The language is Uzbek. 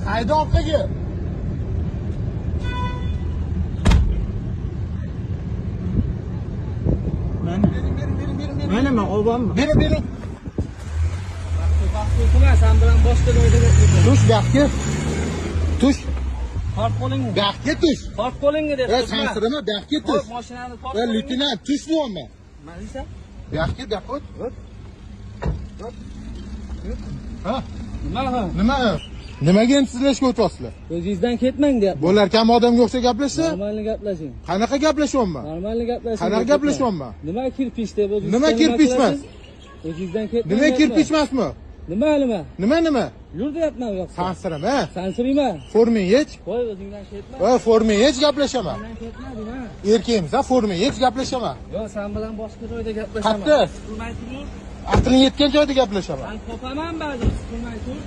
Haydi orqaga. Mana men olganman. Bering. Sen bilan boshqa joyda Tush buyoqqa. Tush. Tort qo'lingni. Buyoqqa tush. Tort qo'lingni deb. Sansirama buyoqqa tush. Mashinani tort. Leytenant tush deyapman. Nima deysan? Buyoqqa o't. Ha? Nima? Nimaga endi sizlashga o'tyapsizlar? O'zingizdan ketmang deyapman. Bo'larkan odamga o'xshab gaplashsa? Normalni gaplashing. Qanaqa gaplashyapman? Normalni gaplashing. Qanaqa gaplashyapman? Nima kirpish deb o'zingiz. Nima kirpish emas? O'zingizdan ketmang. Nima kirpish emasmi? Nima? Yur deyapman yo'qsa. Sansirama. Sansirayman. Forming yech. Qo'y o'zingdan ketma. Voy, forming yech gaplashaman. Mendan ketma deyman. Erkakmisan, forming yech gaplashaman. Yo'q, sen bilan boshqa joyda gaplashaman. Qayerda? Qilmay tur. Aqling yetgan joyda gaplashaman. Men topaman ba'zan, qilmay tur.